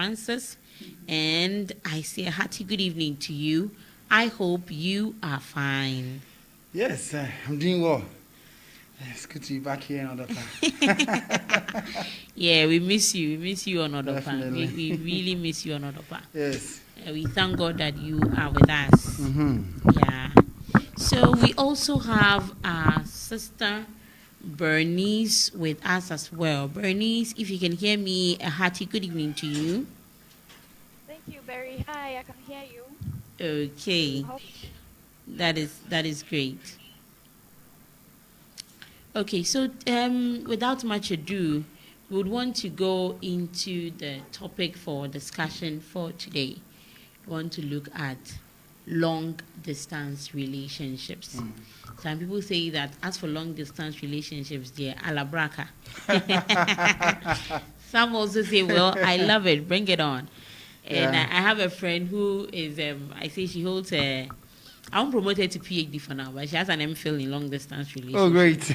Francis, and I say a hearty good evening to you. I hope you are fine. Yes, I'm doing well. It's good to be back here another time. Yeah, we miss you. We miss you another time. Definitely. We really miss you another time. Yes. We thank God that you are with us. Yeah. So we also have our sister Bernice with us as well. Bernice, if you can hear me, a hearty good evening to you. Thank you, Barry. Hi, I can hear you. Okay, that is great. Okay, so without much ado, we would want to go into the topic for discussion for today. We want to look at long distance relationships. Some people say that as for long distance relationships, they're alabraka. Some also say, well, I love it, bring it on. And Yeah. I have a friend who is, I say she holds a, I won't promote her to PhD for now, but she has an MPhil in long distance relationship. Oh, great.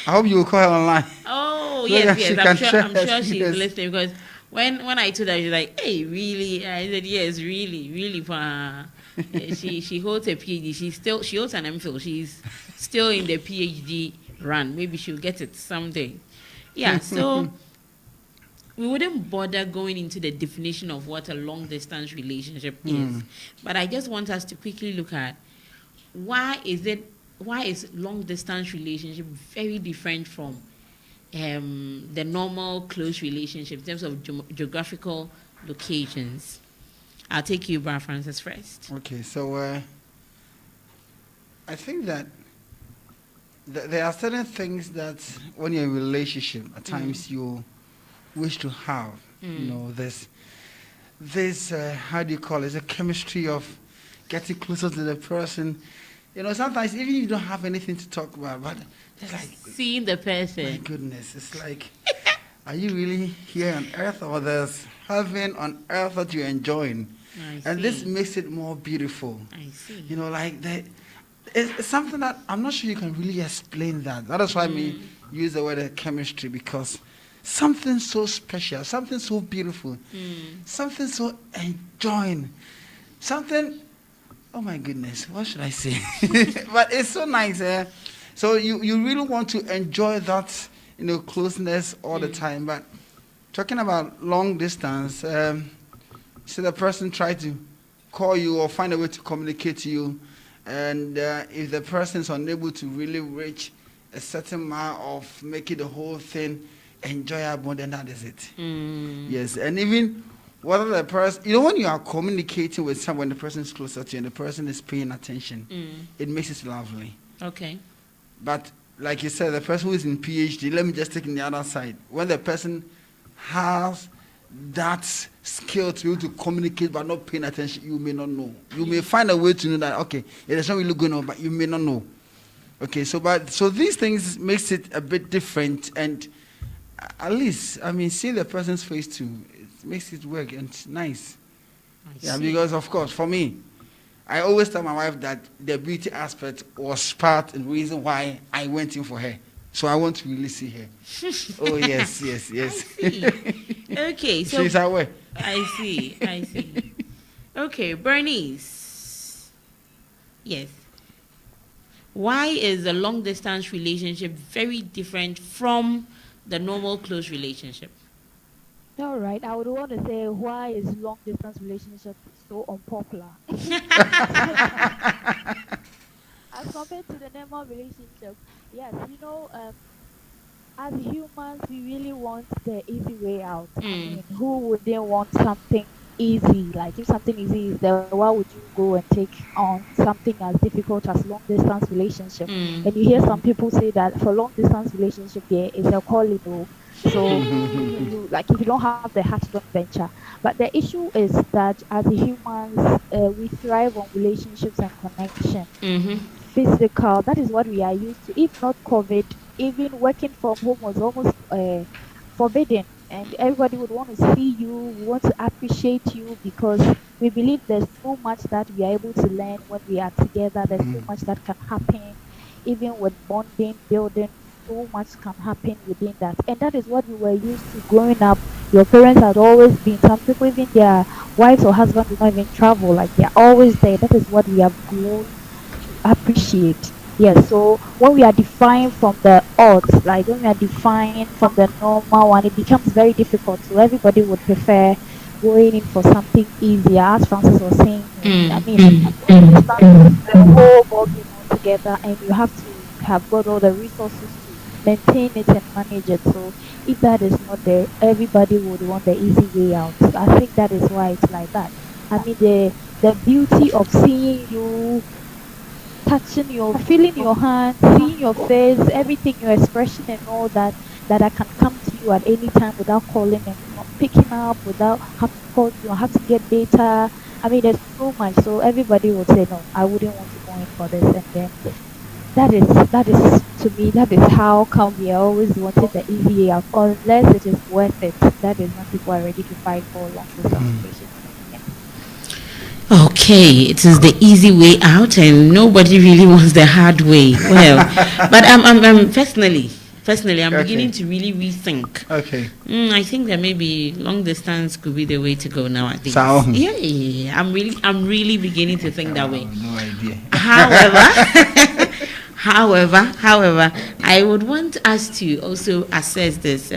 I hope you will call her online. Oh, So yes, that yes. she I'm can sure, share I'm her sure she's experience. listening, because when I told her, she's like, hey, really? I said, yes, really, really. For her. She holds a PhD. She holds an MPhil. She's still in the PhD run. Maybe she'll get it someday. Yeah, so we wouldn't bother going into the definition of what a long distance relationship is. But I just want us to quickly look at why is long distance relationship very different from the normal close relationship in terms of geographical locations. I'll take you, Brother Francis, first. Okay, so I think that there are certain things that when you're in a relationship, at times you wish to have. You know, this how do you call it? The chemistry of getting closer to the person. You know, sometimes even you don't have anything to talk about, but it's like, Seeing the my person. goodness, it's like, are you really here on earth, or there's heaven on earth that you're enjoying? And this see. makes it more beautiful. I see. You know, like it's something that I'm not sure you can really explain that. That is why I use the word chemistry, because something so special, something so beautiful, something so enjoying, something, oh my goodness, what should I say? But it's so nice. So you really want to enjoy that, you know, closeness all the time. But talking about long distance, so the person try to call you or find a way to communicate to you, and if the person is unable to really reach a certain mark of making the whole thing enjoyable, then that is it. Yes, and even whether the person, you know, when you are communicating with someone, the person is closer to you and the person is paying attention, it makes it lovely. Okay. But like you said, the person who is in PhD, let me just take in the other side. When the person has that skill to be able to communicate but not paying attention, you may not know. You may find a way to know that, okay, it is not really going on, but you may not know. Okay, so these things makes it a bit different, and at least, I mean, seeing the person's face too, it makes it work, and it's nice. Yeah, because of course, for me, I always tell my wife that the beauty aspect was part and reason why I went in for her. So I want to really see her. Oh yes, yes, yes. Okay, so She's aware. I see. Okay, Bernice. Yes. Why is a long distance relationship very different from the normal close relationship? All right, I would want to say, why is long distance relationship so unpopular as compared to the normal relationship? Yes, as humans, we really want the easy way out. I mean, who wouldn't want something easy? Like, if something easy is there, why would you go and take on something as difficult as long distance relationship? And you hear some people say that for long distance relationship, there is a calling. So you like, if you don't have the heart, don't venture. But the issue is that as humans, we thrive on relationships and connection. Physical, that is what we are used to. If not COVID, even working from home was almost forbidden, and everybody would want to see you, want to appreciate you, because we believe there's so much that we are able to learn when we are together. There's so much that can happen, even with bonding, building. So much can happen within that, and that is what we were used to growing up. your parents had always been, some people even their wives or husbands do not even travel, like they're always there. That is what we have grown to appreciate. Yes, so when we are defined from the odds, like when we are defined from the normal one, it becomes very difficult. So everybody would prefer going in for something easier, as Francis was saying. I mean, when you start the whole ball game altogether, and you have to have got all the resources to maintain it and manage it. So if that is not there, everybody would want the easy way out. So I think that is why it's like that. I mean, the beauty of seeing you, touching your, feeling your hand, seeing your face, everything, your expression and all that, that I can come to you at any time without calling and not picking up, without have to call you, have to get data. I mean, there's so much. So everybody would say, no, I wouldn't want to go in for this. And then that is to me, that is how come we always wanted the easy way out, unless it is worth it. That is when people are ready to fight for long distance relationship. Okay, it is the easy way out, and nobody really wants the hard way. Well, but I'm personally, I'm beginning to really rethink. Okay. I think that maybe long distance could be the way to go nowadays. So, yeah, I'm really beginning to think that way. No idea. However, I would want us to also assess this.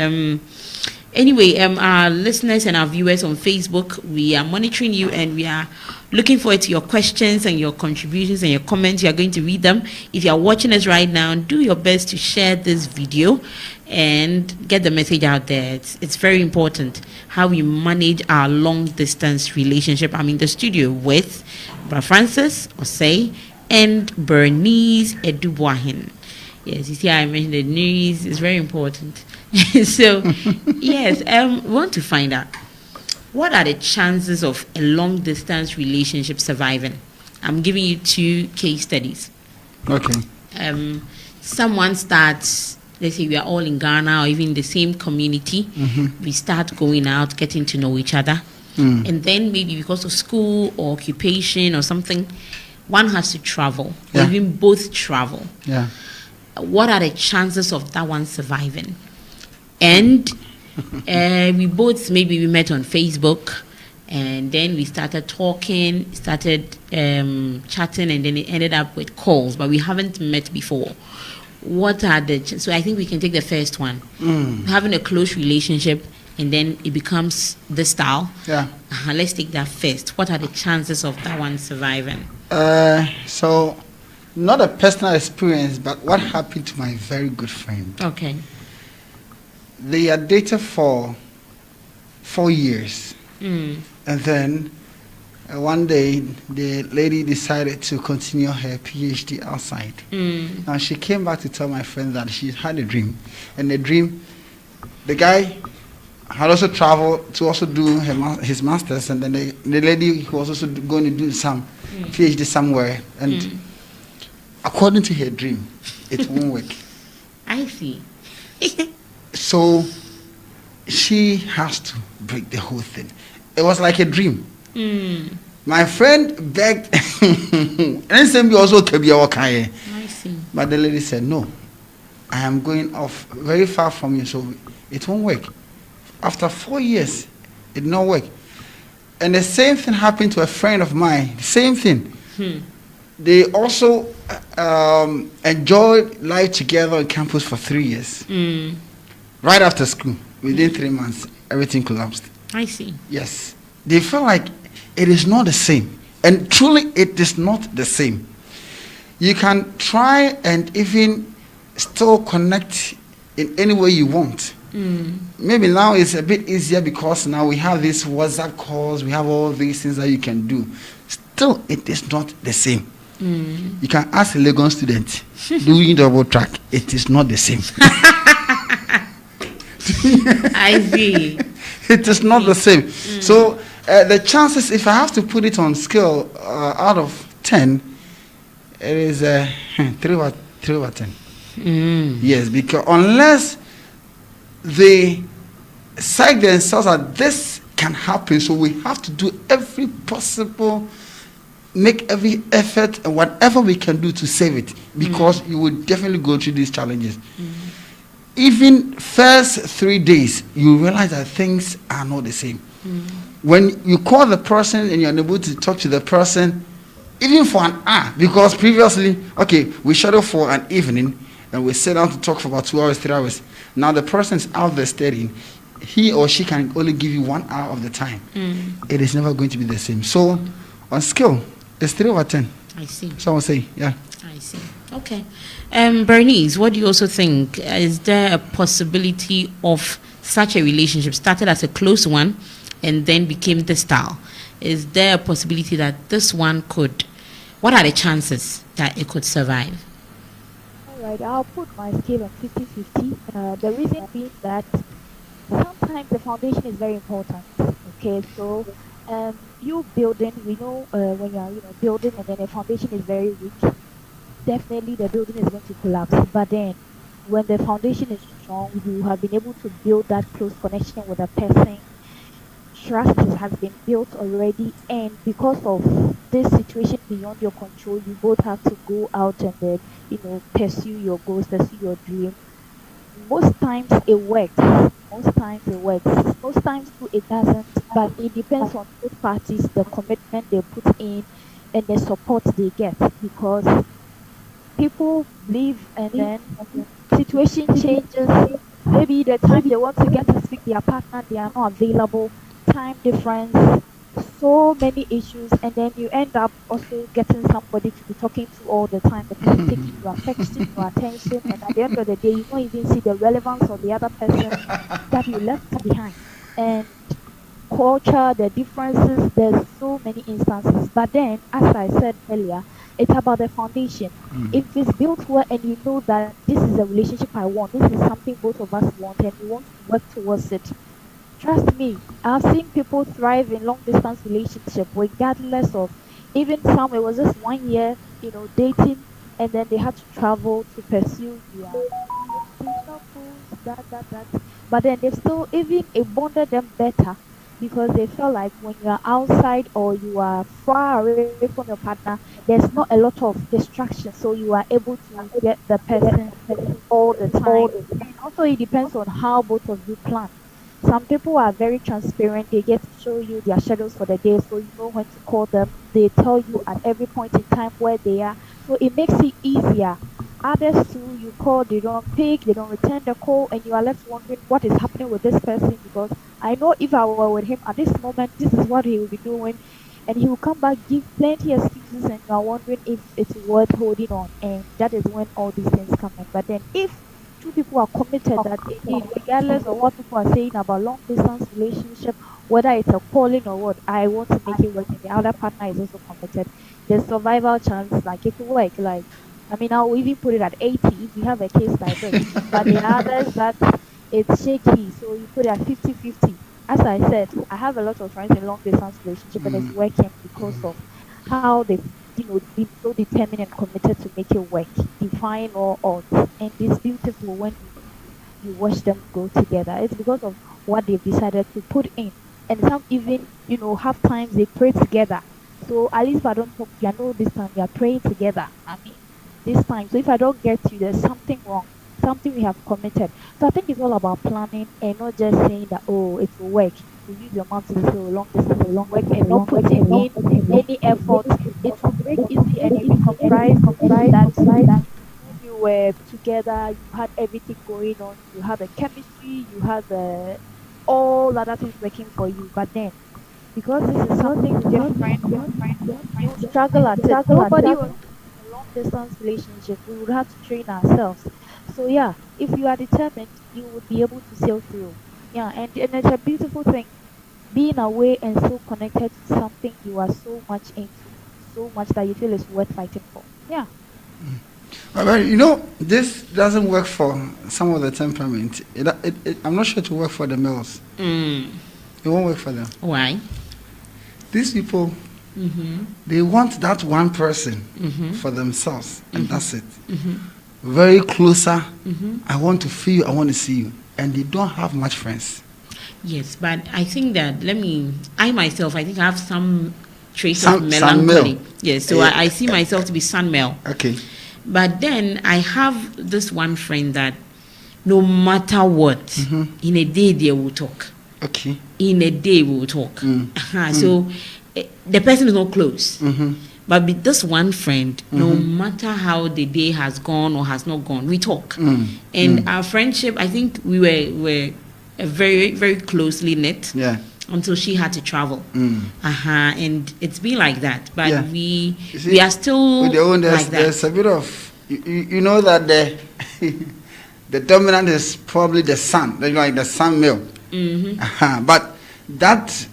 Anyway, our listeners and our viewers on Facebook, we are monitoring you, and we are looking forward to your questions and your contributions and your comments. You are going to read them. If you are watching us right now, do your best to share this video and get the message out there. It's very important how we manage our long distance relationship. I'm in the studio with Brother Francis Osei and Bernice Edubuahin. Yes, you see, I mentioned the news is very important. So, yes, we want to find out, what are the chances of a long distance relationship surviving? I'm giving you 2 case studies. Okay. Someone starts, let's say we are all in Ghana or even in the same community. We start going out, getting to know each other. And then maybe because of school or occupation or something, one has to travel, or even both travel. Yeah. What are the chances of that one surviving? And we both, maybe we met on Facebook, and then we started talking, chatting, and then it ended up with calls, but we haven't met before. What are the so I think we can take the first one. Having a close relationship, and then it becomes the style. Yeah. Let's take that first. What are the chances of that one surviving? So, not a personal experience, but what happened to my very good friend. Okay. They had dated for 4 years. And then one day, the lady decided to continue her PhD outside. Now, she came back to tell my friend that she had a dream. And the dream, the guy had also traveled to also do his master's. And then the lady was also going to do some PhD somewhere. And according to her dream, it won't work. I see. So she has to break the whole thing. It was like a dream. My friend begged, and same also I see. but the lady said, no, I am going off very far from you, so it won't work. After 4 years, it did not work. And the same thing happened to a friend of mine. The same thing. They also enjoyed life together on campus for 3 years. Right after school, within 3 months, everything collapsed. I see. Yes. They felt like it is not the same. And truly, it is not the same. You can try and even still connect in any way you want. Maybe now it's a bit easier because now we have these WhatsApp calls, we have all these things that you can do. Still, it is not the same. You can ask a Legon student doing double track. It is not the same. I see. It is not the same. So the chances, if I have to put it on scale out of 10, it is 3 over 10. Yes, because unless they psych themselves that this can happen, so we have to do every possible, make every effort and whatever we can do to save it, because you will definitely go through these challenges. even first 3 days, you realize that things are not the same. When you call the person and you're unable to talk to the person, even for an hour, because previously, okay, we schedule for an evening and we sit down to talk for about 2 hours, 3 hours. Now the person's out there studying. He or she can only give you 1 hour of the time. It is never going to be the same. So on scale, it's 3/10. I see. Someone say, yeah. I see. Okay. Bernice, what do you also think? Is there a possibility of such a relationship started as a close one and then became this style? Is there a possibility that this one could, what are the chances that it could survive? All right, I'll put my scale on 50-50. The reason being that sometimes the foundation is very important. Okay, so you building, we know when you're building and then the foundation is very weak, definitely the building is going to collapse. But then when the foundation is strong, you have been able to build that close connection with a person. Trust has been built already, and because of this situation beyond your control, you both have to go out and then pursue your goals, pursue your dream. Most times it works. Most times it works. Most times too it doesn't. But it depends on both parties, the commitment they put in, and the support they get. Because people leave and then situation changes. Maybe the time they want to get to speak their partner, they are not available. Time difference, so many issues, and then you end up also getting somebody to be talking to all the time. The person taking your affection, your attention, and at the end of the day, you don't even see the relevance of the other person that you left behind. And culture, the differences, there's so many instances. But then, as I said earlier, it's about the foundation. If it's built well and you know that this is a relationship I want, this is something both of us want, and we want to work towards it. Trust me, I've seen people thrive in long distance relationship regardless of, even some, it was just 1 year, dating, and then they had to travel to pursue their educational goals, that. But then they still, even it bonded them better because they felt like when you are outside or you are far away from your partner, there's not a lot of distraction, so you are able to get the person all the time. And also it depends on how both of you plan. Some people are very transparent. They get to show you their schedules for the day, so you know when to call them. They tell you at every point in time where they are, so it makes it easier. Others too, you call, they don't pick, they don't return the call, and you are left wondering what is happening with this person, because I know if I were with him at this moment, this is what he will be doing, and he will come back, give plenty excuses, and you are wondering if it's worth holding on, and that is when all these things come in. But then if two people are committed, that indeed, regardless of what people are saying about long distance relationship, whether it's a calling or what, I want to make it work, and the other partner is also committed, the survival chance, like it will work. Like, I mean, I'll even put it at 80 if we have a case like this. But the others that it's shaky, so you put it at 50-50. As I said, I have a lot of friends in long distance relationship, and it's working because of how they've been so determined and committed to make it work, defying all odds. And it's beautiful when you watch them go together. It's because of what they've decided to put in. And some even, have times they pray together. So at least if I don't talk to you, I know this time we are praying together. I mean, this time. So if I don't get you, there's something wrong. Something we have committed. So I think it's all about planning and not just saying that, oh, it will work. You use your mouth to say, oh, long distance will long work, and not putting in any effort. It will break easy, and it will comprise that you were together, you had everything going on, you had the chemistry, you had all other things working for you. But then, because this is something different, you struggle at it. Nobody was in a long distance relationship. We would have to train ourselves. So yeah, if you are determined, you would be able to sail through. Yeah, and it's a beautiful thing, being away and so connected to something you are so much into, so much that you feel it's worth fighting for. Yeah. Well, this doesn't work for some of the temperament. I'm not sure to work for the males. It won't work for them. Why? These people, they want that one person for themselves, and that's it. Very closer. I want to feel you, I want to see you. And they don't have much friends. Yes, but I think that, I myself, I think I have some traits of melancholy. Yes, so I see myself to be sun male. Okay. But then I have this one friend that no matter what, in a day they will talk. Okay. In a day we will talk. So the person is not close. But with this one friend, no matter how the day has gone or has not gone, we talk. And our friendship, I think we were very, very closely knit. Yeah. Until she had to travel. And it's been like that. But Yeah. we See, are still with the own, like that. there's a bit of you know that the dominant is probably the son, like the son male. But that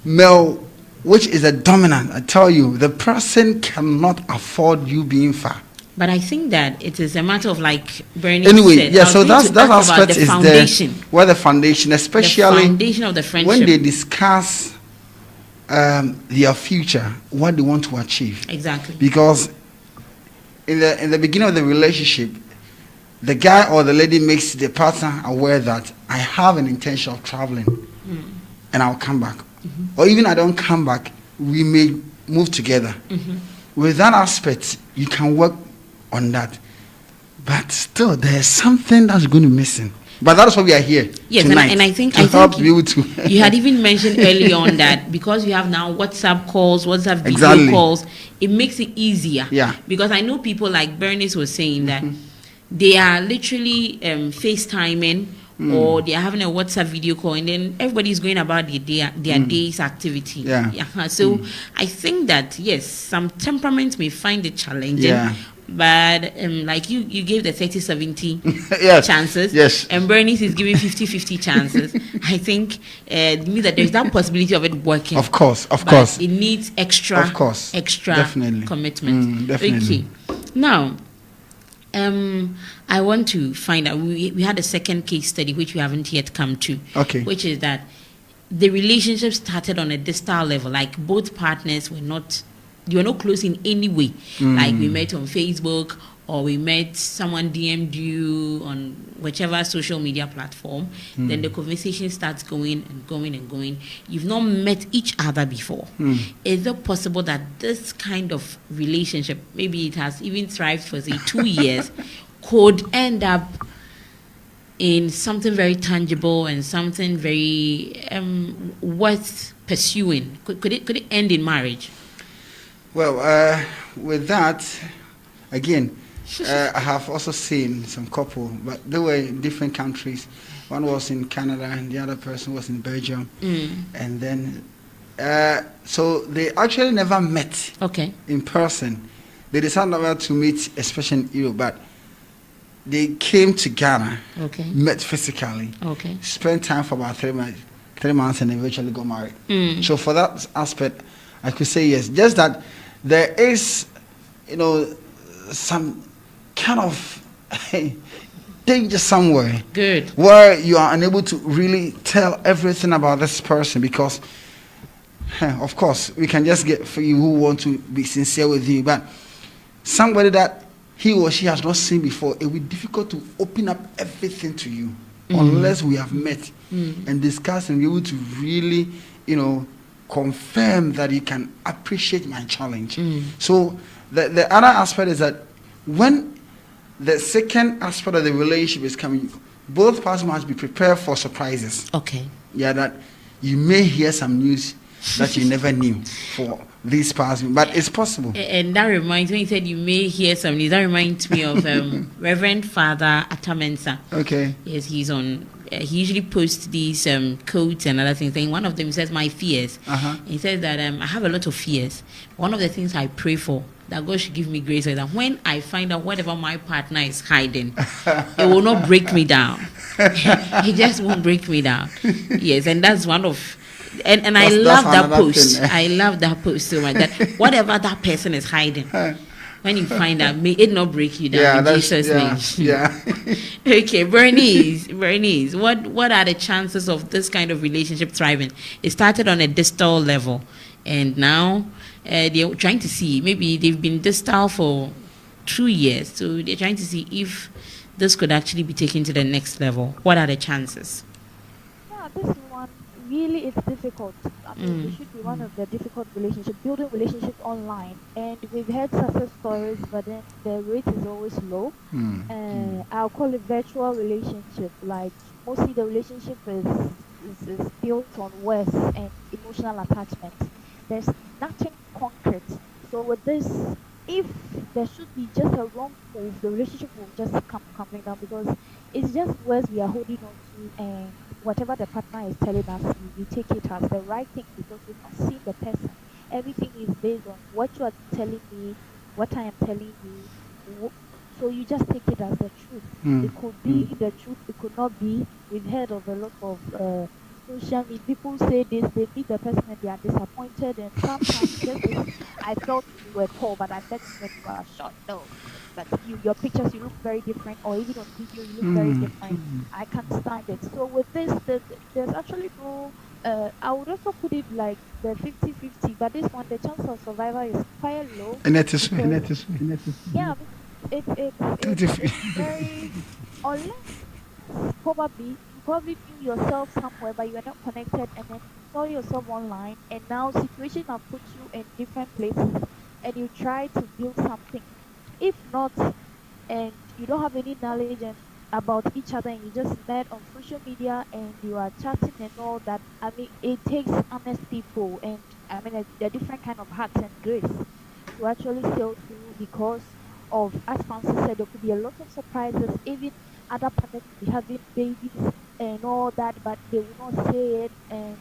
male, which is a dominant, I tell you, the person cannot afford you being far. But I think that it is a matter of, like Bernie Anyway, said, yeah. I was So going to that talk about aspect the is foundation. where the foundation, especially the foundation of the friendship. when they discuss their future, what they want to achieve. Exactly. Because in the beginning of the relationship, the guy or the lady makes the partner aware that I have an intention of traveling, and I'll come back, or even I don't come back, we may move together. With that aspect, you can work on that, but still there's something that's going to be missing. But that's why we are here tonight, and I think help you to. You had even mentioned early on that because you have now WhatsApp calls, WhatsApp video Exactly. calls, it makes it easier. Yeah. Because I know people like Bernice was saying that they are literally FaceTiming or they are having a WhatsApp video call, and then everybody's going about their day's activity. Yeah. So I think that yes, some temperaments may find it challenging. Yeah. But like you gave the 30-70 Yes. chances. Yes. And Bernice is giving 50-50 chances. I think it means that there's that possibility of it working. Of course. But it needs extra Definitely. commitment. Definitely. Okay. Now, I want to find out. We had a second case study which we haven't yet come to. Okay. Which is that the relationship started on a distal level. Like both partners were not close in any way. Like we met on Facebook, or we met someone DM'd you on whichever social media platform. Then the conversation starts going and going and going. You've not met each other before. Is it possible that this kind of relationship, maybe it has even thrived for say 2 years, could end up in something very tangible and something very worth pursuing? Could it end in marriage? Well, with that, again, I have also seen some couple, but they were in different countries. One was in Canada and the other person was in Belgium. And then, so they actually never met in person. They decided never to meet, especially in Europe, but they came to Ghana, met physically, spent time for about 3 months, and eventually got married. So for that aspect, I could say yes. Just that there is, some kind of danger somewhere. Good. Where you are unable to really tell everything about this person because, of course, we can just get for you who want to be sincere with you, but somebody that he or she has not seen before, it will be difficult to open up everything to you unless we have met and discussed and be able to really, confirm that you can appreciate my challenge. So the other aspect is that when the second aspect of the relationship is coming, both parties must be prepared for surprises. Yeah, that you may hear some news that you never knew for this person, but it's possible. And that reminds me, you said you may hear some news. That reminds me of Reverend Father Atamensa. Yes, he's on. He usually posts these quotes and other things. And one of them, he says, "My fears." He says that I have a lot of fears. One of the things I pray for, that God should give me grace, is that when I find out whatever my partner is hiding, it will not break me down. He just won't break me down. Yes, and that's one of. And I love that post. I love that post so much. That whatever that person is hiding, when you find out, may it not break you down in Jesus' name. Okay, Bernice, what are the chances of this kind of relationship thriving? It started on a distal level, and now they're trying to see, maybe they've been distal for 2 years, so they're trying to see if this could actually be taken to the next level. What are the chances? Yeah, this one really it's difficult. I mean, it should be one of the difficult relationships, building relationships online. And we've heard success stories, but then the rate is always low. I'll call it virtual relationship. Like mostly the relationship is built on words and emotional attachment. There's nothing concrete. So with this, if there should be just a wrong move, the relationship will just come coming down because it's just words we are holding on to, and whatever the partner is telling us, we take it as the right thing because we've not seen the person. Everything is based on what you are telling me, what I am telling you. So you just take it as the truth. It could be the truth, it could not be. We've heard of a lot of social media. People say this, they meet the person and they are disappointed, and sometimes just this, I thought you were tall, but I met you when you were short. No. But your pictures, you look very different, or even on video, you look very different. I can't stand it. So with this, there's actually no, I would also put it like the 50-50, but this one, the chance of survival is quite low. And that is yeah, it's very, unless probably knew yourself somewhere, but you are not connected, and then you saw yourself online, and now situations have put you in different places, and you try to build something. If not, and you don't have any knowledge about each other, and you just met on social media and you are chatting and all that, I mean, it takes honest people, and I mean, a different kind of heart and grace to actually sail through because of, as Francis said, there could be a lot of surprises. Even other partners could be having babies and all that, but they will not say it, and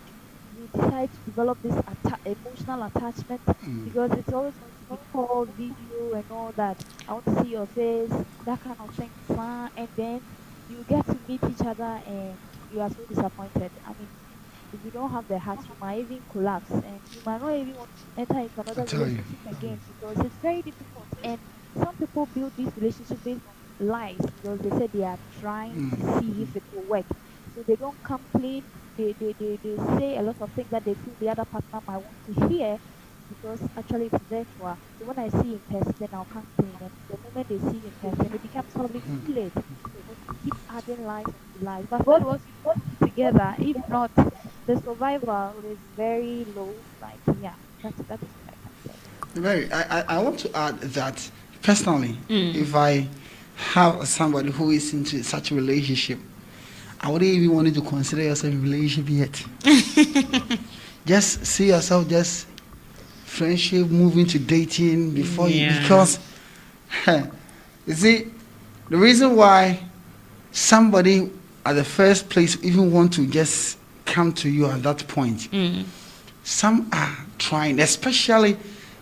you decide to develop this emotional attachment because it's always going to be call, video, and all that. I want to see your face, that kind of thing, and then you get to meet each other, and you are so disappointed. I mean, if you don't have the heart, you might even collapse, and you might not even want to enter into another relationship again because it's very difficult. And some people build these relationships based on lies because they say they are trying to see if it will work. So they don't complain. They say a lot of things that they feel the other partner might want to hear because actually it's virtual. So when I see in person, then I'll complain. And the moment they see in person, it becomes probably too late. So they keep adding lies to lies. But what was put together? If not, the survival is very low. Like, yeah, that is what I can say. Very. I want to add that personally, if I have somebody who is into such a relationship, I wouldn't even want you to consider yourself in a relationship yet. Just see yourself just friendship, moving to dating before you, because you see, the reason why somebody at the first place even want to just come to you at that point, some are trying, especially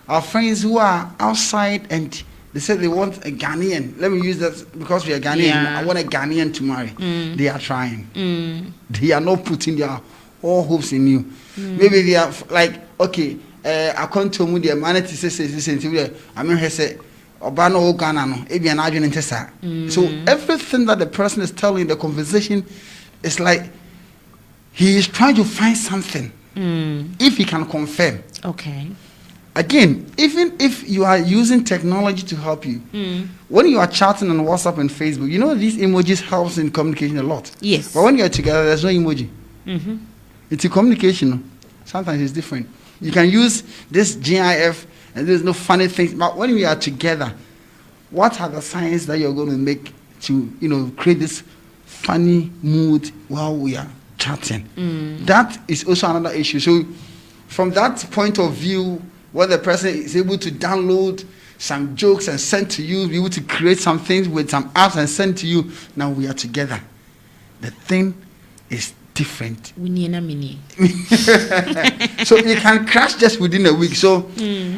our friends who are outside and they said they want a Ghanaian. Let me use that because we are Ghanaian. I want a Ghanaian to marry. They are trying. They are not putting their all hopes in you. Maybe they are like, okay, I can't tell you the man to say, I mean, he said, Obano Ghana, no, Ebi and Adrian Tessa. So everything that the person is telling the conversation is like he is trying to find something. If he can confirm. Okay. Again, even if you are using technology to help you, when you are chatting on WhatsApp and Facebook, you know these emojis helps in communication a lot. Yes. But when you are together, there's no emoji. It's a communication. Sometimes it's different. You can use this GIF and there's no funny things. But when we are together, what are the signs that you're going to make to, create this funny mood while we are chatting? That is also another issue. So from that point of view, where the person is able to download some jokes and send to you, be able to create some things with some apps and send to you, now we are together. The thing is different. We need a mini. So you can crash just within a week. So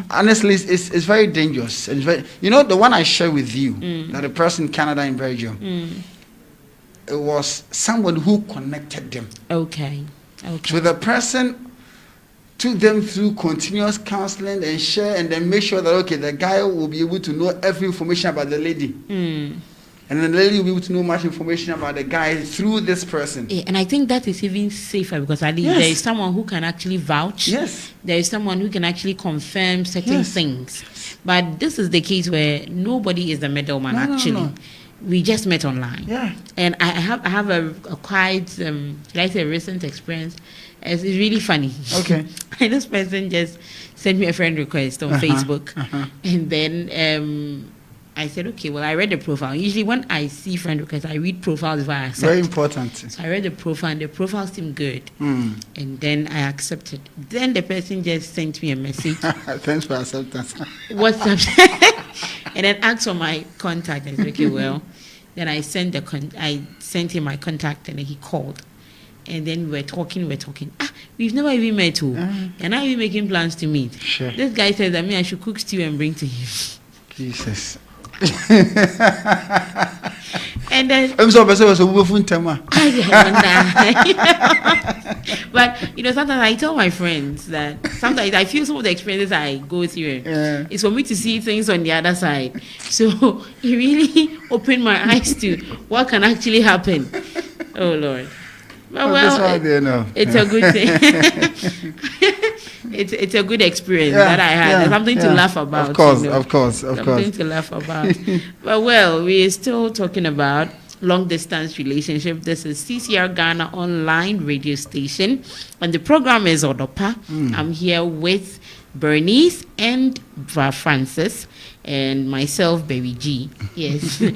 honestly, it's very dangerous. And the one I shared with you, that the person in Canada and Belgium, it was someone who connected them. Okay. So the person took them through continuous counseling and share, and then make sure that, okay, the guy will be able to know every information about the lady. And then the lady will be able to know much information about the guy through this person. Yeah, and I think that is even safer because at least there is someone who can actually vouch. Yes. There is someone who can actually confirm certain things. But this is the case where nobody is the middleman, actually. No. we just met online. Yeah. And I have a quite like a recent experience. It's really funny. Okay. And this person just sent me a friend request on Facebook, and then I said, okay, well, I read the profile. Usually when I see friend requests, I read profiles before I accept. Very important. So I read the profile, and the profile seemed good. And then I accepted. Then the person just sent me a message. Thanks for acceptance. What's up? And then asked for my contact. I said, okay, well. Then I sent him my contact, and then he called. And then we were talking. We've never even met, too. And now we're making plans to meet. Sure. This guy said that I should cook stew and bring to him. Jesus. And then I'm so was a woofing tema. But sometimes I tell my friends that sometimes I feel some of the experiences I go through it's for me to see things on the other side. So it really opened my eyes to what can actually happen. Oh Lord. But it's a good thing. It's a good experience that I had. There's something to laugh about. Of course. Something to laugh about. But we're still talking about long distance relationship. This is CCR Ghana online radio station, and the program is Odopa. I'm here with Bernice and Francis and myself, Baby G. Yes. We're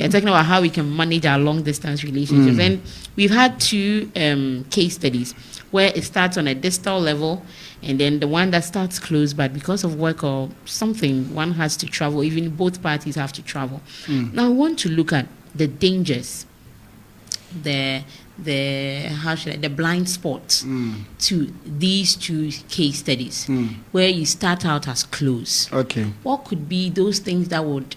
talking about how we can manage our long distance relationships. And we've had 2 case studies where it starts on a distal level, and then the one that starts close, but because of work or something, one has to travel. Even both parties have to travel. Now I want to look at the dangers, the blind spots to these 2 case studies where you start out as close. Okay. What could be those things that would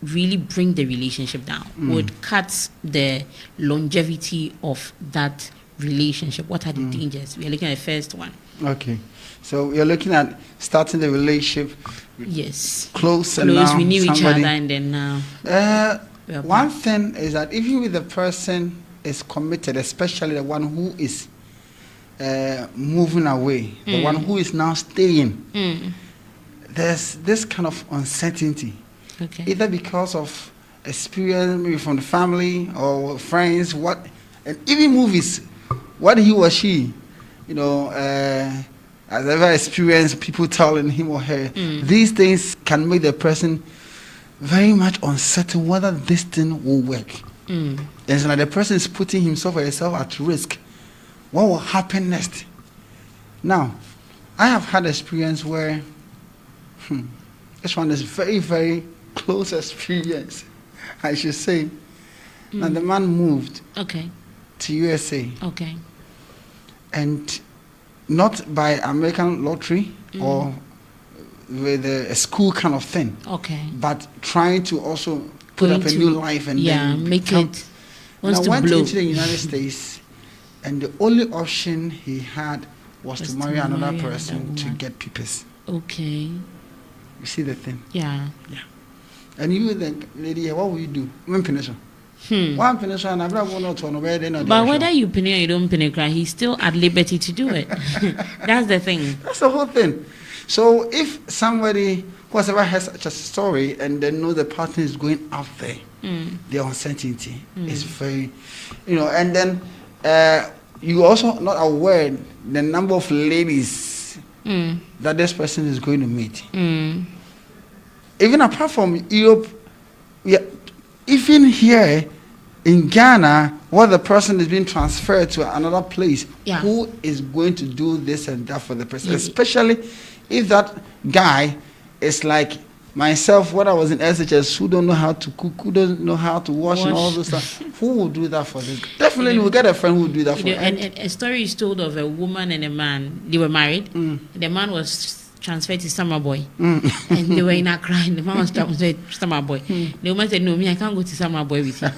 really bring the relationship down, would cut the longevity of that relationship? What are the dangers? We are looking at the first one. Okay. So you're looking at starting the relationship. Yes. Close, and now we knew each other, and then now. One thing is that if you with the person is committed, especially the one who is moving away, the one who is now staying, there's this kind of uncertainty. Okay. Either because of experience, maybe from the family or friends, and even movies, what he or she, has ever experienced, people telling him or her, these things can make the person very much uncertain whether this thing will work. And so like the person is putting himself or herself at risk. What will happen next? Now, I have had experience where this one is very, very close experience, I should say. And the man moved to USA. Okay. And not by American lottery or with a school kind of thing. Okay. But trying to also put up a new life and then make it. Wants to went into the United States, and the only option he had was to marry another person to get papers. Okay. You see the thing? Yeah. And you, the lady, what will you do? One peninsula. One peninsula, and I want to know where they know. But whether you penny or you don't penny, he's still at liberty to do it. That's the thing. That's the whole thing. So if somebody who has ever had such a story and they know the partner is going out there, the uncertainty is very, and then you also not aware the number of ladies that this person is going to meet. Even apart from Europe, even here in Ghana, where the person is being transferred to another place, who is going to do this and that for the person, especially if that guy is like myself when I was in SHS, who don't know how to cook, who don't know how to wash. And all those stuff. Who will do that for this? Definitely we'll get a friend who will do that for you. And a story is told of a woman and a man. They were married. The man was transferred to Summer Boy. And they were in Accra, and the man was transferred to Summer Boy. The woman said, no, I can't go to Summer Boy with you.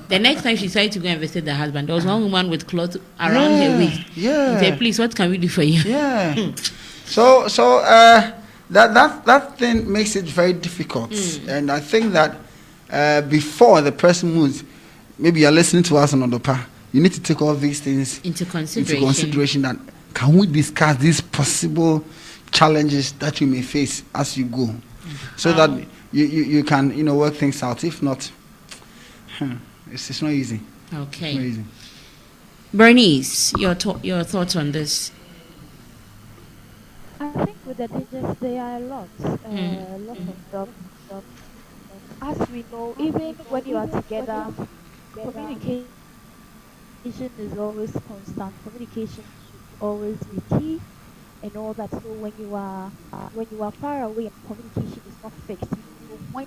The next time she decided to go and visit the husband, there was one woman with cloth around her waist. She said, please, what can we do for you? So that thing makes it very difficult. And I think that before the person moves, maybe you're listening to us on Odopa, you need to take all these things into consideration. That can we discuss these possible challenges that you may face as you go, so that you can work things out. If not, It's not easy. Okay. It's not easy. Bernice, your thoughts on this? I think with the dangers, there are a lot of them. As we know, even when you are together, communication is always constant. Communication should always be key and all that. So when you are far away and communication is not fixed, you know, when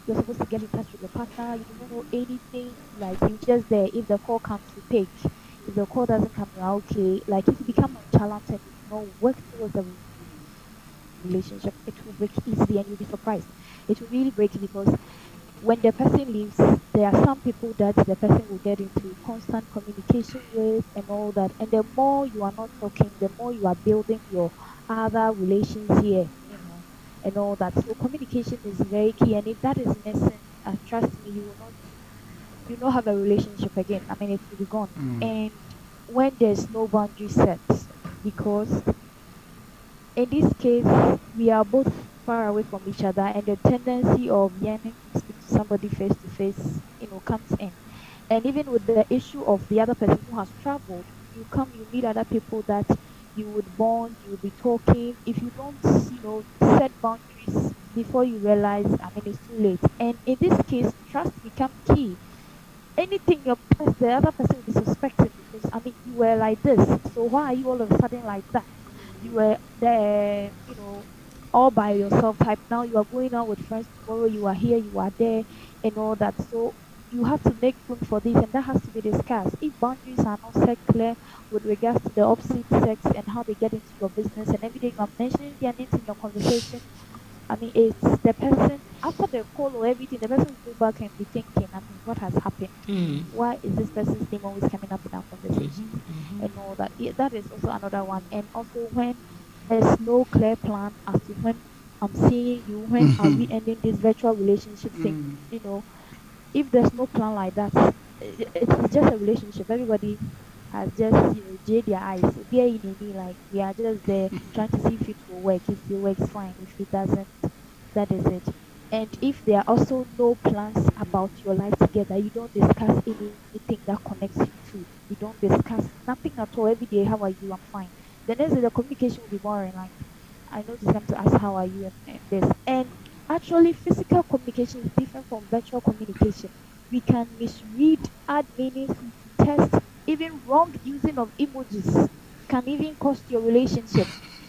you're supposed to get in touch with your partner, you don't know anything. Like you just there. If the call comes, you pick. If the call doesn't come, you're okay. Like if you become nonchalant and you know work towards the relationship, it will break easily, and you'll be surprised. It will really break because when the person leaves, there are some people that the person will get into constant communication with and all that. And the more you are not talking, the more you are building your other relations here, you know, and all that. So communication is very key. And if that is missing, trust me, you will not have a relationship again. I mean, it will be gone. And when there's no boundary set, because in this case, we are both far away from each other, and the tendency of yearning to speak to somebody face to face, you know, comes in. And even with the issue of the other person who has traveled, you meet other people that you would bond, you would be talking. If you don't, you know, set boundaries before you realize, I mean, it's too late. And in this case, trust becomes key. Anything the other person will be suspecting because, I mean, you were like this, so why are you all of a sudden like that? You were there, you know, all by yourself type. Now you are going out with friends, tomorrow you are here, you are there, and all that. So you have to make room for this, and that has to be discussed. If boundaries are not set clear with regards to the opposite sex and how they get into your business and everything you're mentioning their names in your conversation, I mean, it's the person, after the call or everything, the person will go back and be thinking, I mean, what has happened? Why is this person's name always coming up in our conversation? And all that. Yeah, that is also another one. And also when there's no clear plan as to when I'm seeing you, when are we ending this virtual relationship thing, you know, if there's no plan like that, it's just a relationship. Everybody has just, you know, jade their eyes. They're in me, like we are just there trying to see if it will work. If it works, fine. If it doesn't, that is it. And if there are also no plans about your life together, you don't discuss anything that connects you two. You don't discuss nothing at all. Every day, how are you? I'm fine. The next day, the communication will be boring. Like, I know this time to ask how are you and this. And actually, physical communication is different from virtual communication. We can misread, add meanings, test, even wrong using of emojis can even cost your relationship.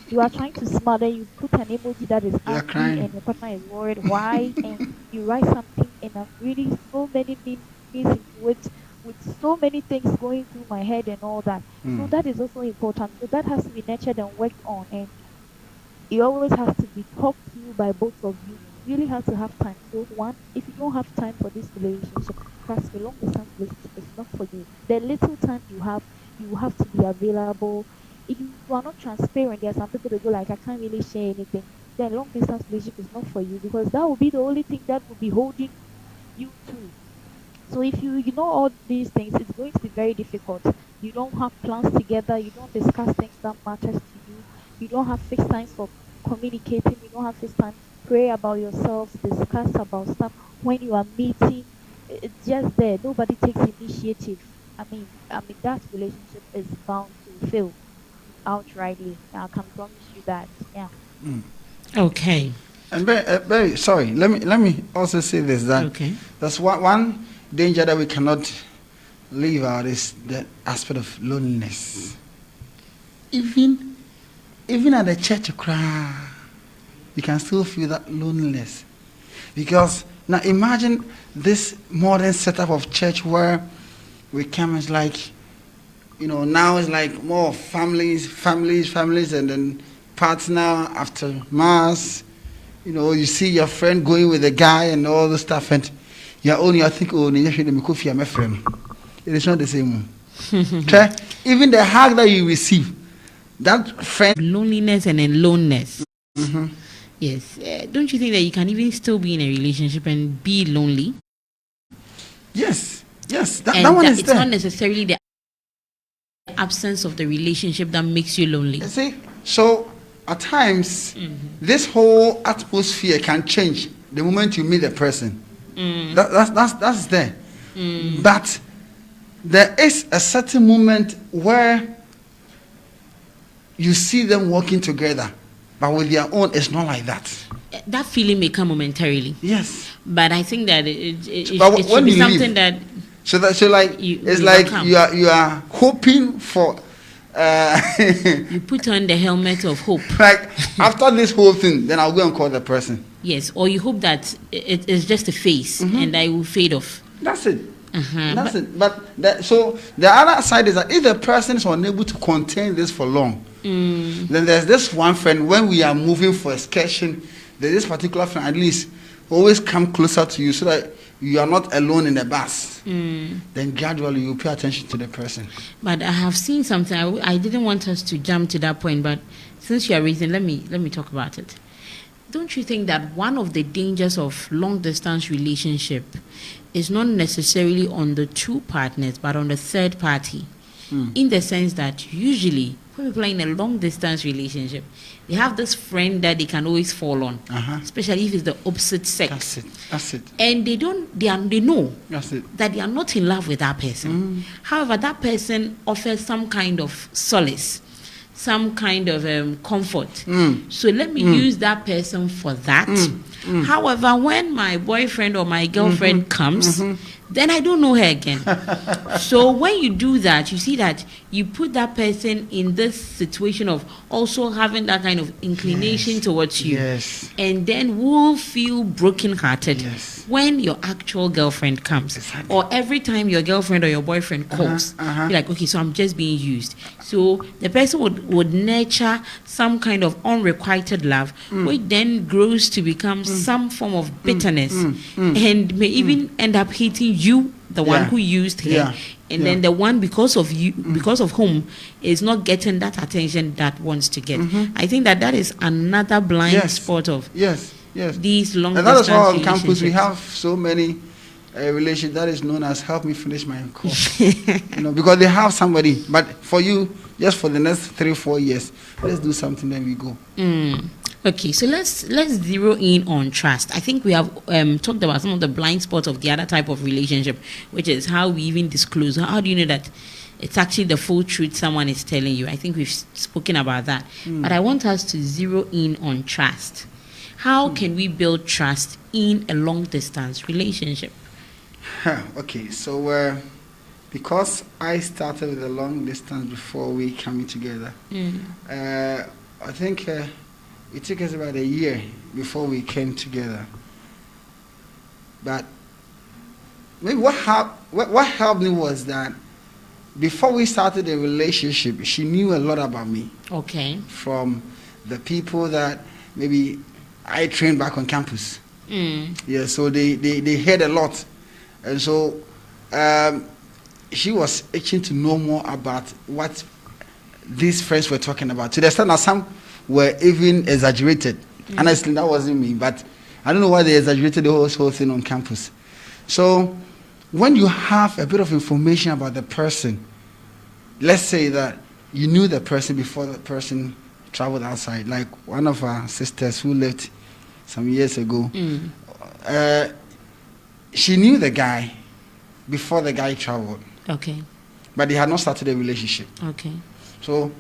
You are trying to smile, then you put an emoji that is angry and your partner is worried. Why? And you write something and I'm reading so many meanings into it with so many things going through my head and all that. So that is also important. So that has to be nurtured and worked on, and it always has to be talked to by both of you. You really have to have time. So one, if you don't have time for this relationship, trust me, long distance relationship is not for you. The little time you have to be available. If you are not transparent, there are some people that go like, I can't really share anything. Then long distance relationship is not for you, because that will be the only thing that will be holding you to. So if you know all these things, it's going to be very difficult. You don't have plans together. You don't discuss things that matters to you. You don't have fixed times for communicating. You don't have fixed time to pray about yourselves, discuss about stuff. When you are meeting, it's just there. Nobody takes initiative. I mean that relationship is bound to fail outrightly. I can promise you that. Yeah. Okay. And very sorry. Let me also say this, that that's one danger that we cannot leave out is the aspect of loneliness. Even at the church cry, you can still feel that loneliness. Because now imagine this modern setup of church where we come as like, you know, now it's like more families, and then partner after mass. You know, you see your friend going with a guy and all the stuff, and you're thinking, oh, it is not the same. Okay? Even the hug that you receive, that friend. Loneliness and aloneness. Yes. Don't you think that you can even still be in a relationship and be lonely? Yes. That one is it's there. Not necessarily the absence of the relationship that makes you lonely. You see? So, at times, this whole atmosphere can change the moment you meet a person. That's there. But there is a certain moment where you see them working together, but with their own, it's not like that. That feeling may come momentarily. Yes. But I think that it But should when be you something leave, that so like it's you like overcome. you are hoping for you put on the helmet of hope. like after this whole thing, then I'll go and call the person. Yes, or you hope that it is just a phase and I will fade off. That's it. Uh-huh. That's it. But so the other side is that if the person is unable to contain this for long, then there's this one friend. When we are moving for excursion, there's this particular friend at least always come closer to you so that you are not alone in the bus. Then gradually you pay attention to the person. But I have seen something. I didn't want us to jump to that point, but since you are raising, let me talk about it. Don't you think that one of the dangers of long distance relationship is not necessarily on the two partners, but on the third party? In the sense that usually when people are in a long distance relationship, they have this friend that they can always fall on, especially if it's the opposite sex. That's it. And they know That's it. that they are not in love with that person. However, that person offers some kind of solace, some kind of comfort. So let me use that person for that. However, when my boyfriend or my girlfriend comes, then I don't know her again. So when you do that, you see that you put that person in this situation of also having that kind of inclination towards you. Yes. And then we'll feel brokenhearted when your actual girlfriend comes. Exactly. Or every time your girlfriend or your boyfriend calls, you're like, okay, so I'm just being used. So the person would nurture some kind of unrequited love, which then grows to become some form of bitterness and may even end up hating you, the one who used her. And then the one because of you, because of whom is not getting that attention that wants to get. I think that is another blind spot of these long and that is distance why on campus we relationships. have so many relationships that is known as help me finish my course. Because they have somebody, but for you, just for the next 3-4 years, let's do something, then we go. Okay, so let's zero in on trust. I think we have talked about some of the blind spots of the other type of relationship, which is how we even disclose. How do you know that it's actually the full truth someone is telling you? I think we've spoken about that. But I want us to zero in on trust. How can we build trust in a long distance relationship? Okay, so because I started with a long distance before we coming together, I think it took us about a year before we came together. But maybe what helped me was that before we started the relationship, she knew a lot about me. Okay. From the people that maybe I trained back on campus. Yeah, so they heard a lot. And so she was itching to know more about what these friends were talking about. To the extent that some were even exaggerated. Honestly, that wasn't me, but I don't know why they exaggerated the whole thing on campus. So when you have a bit of information about the person, let's say that you knew the person before the person traveled outside, like one of our sisters who left some years ago, she knew the guy before the guy traveled. Okay. But they had not started a relationship. Okay. So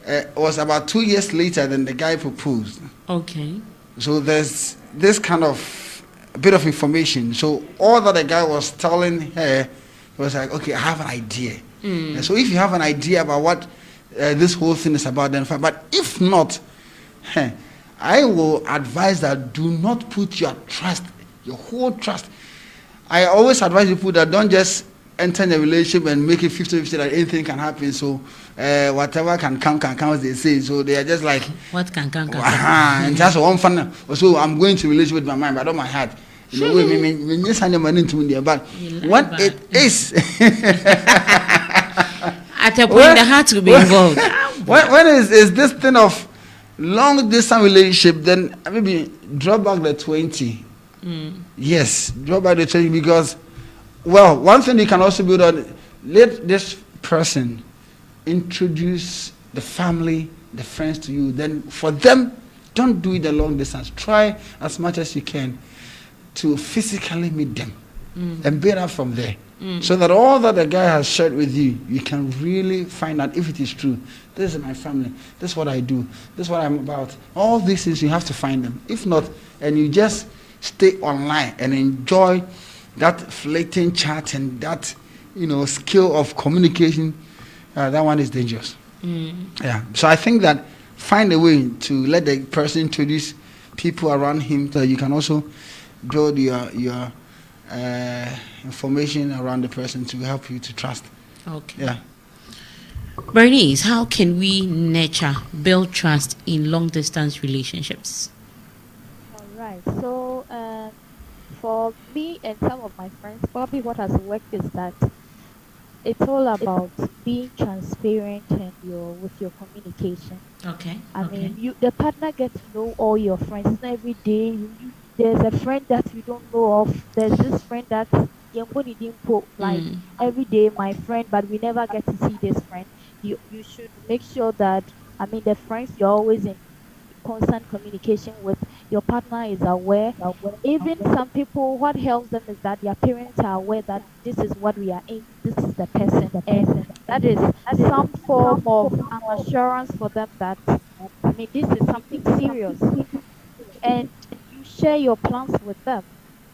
it was about 2 years later then the guy proposed. Okay. So there's this kind of a bit of information. So all that the guy was telling her was like, okay, I have an idea. And so if you have an idea about what this whole thing is about, then fine. But if not, I will advise that do not put your trust, your whole trust. I always advise people that don't just enter in a relationship and make it 50-50 that anything can happen. So whatever can come, as they say. So they are just like, what can come. And that's one fun. So I'm going to relationship with my mind, but not my heart. You know, we just hand them money to me, but what it is. At a point, the heart will be involved. When is this thing of long distance relationship, then maybe drop back the 20. Yes, drop back the 20 because, well, one thing you can also build on, let this person introduce the family, the friends to you. Then for them, don't do it a long distance. Try as much as you can to physically meet them. and build up from there. So that all that the guy has shared with you, you can really find out if it is true. This is my family. This is what I do. This is what I'm about. All these things, you have to find them. If not, and you just stay online and enjoy that fleeting chat and that, skill of communication, that one is dangerous. Yeah. So I think that find a way to let the person introduce people around him so that you can also build your information around the person to help you to trust. Okay. Yeah. Bernice, how can we build trust in long distance relationships? All right. So, for me and some of my friends, probably what has worked is that it's all about being transparent and with your communication. Okay. I mean, the partner gets to know all your friends every day. There's a friend that you don't know of. There's this friend that like every day my friend, but we never get to see this friend. You should make sure that, I mean, the friends you're always in constant communication with, your partner is aware. Even some people, what helps them is that their parents are aware that this is what we are in, this is the person, and that is some form of an assurance for them that, I mean, this is something serious, and you share your plans with them.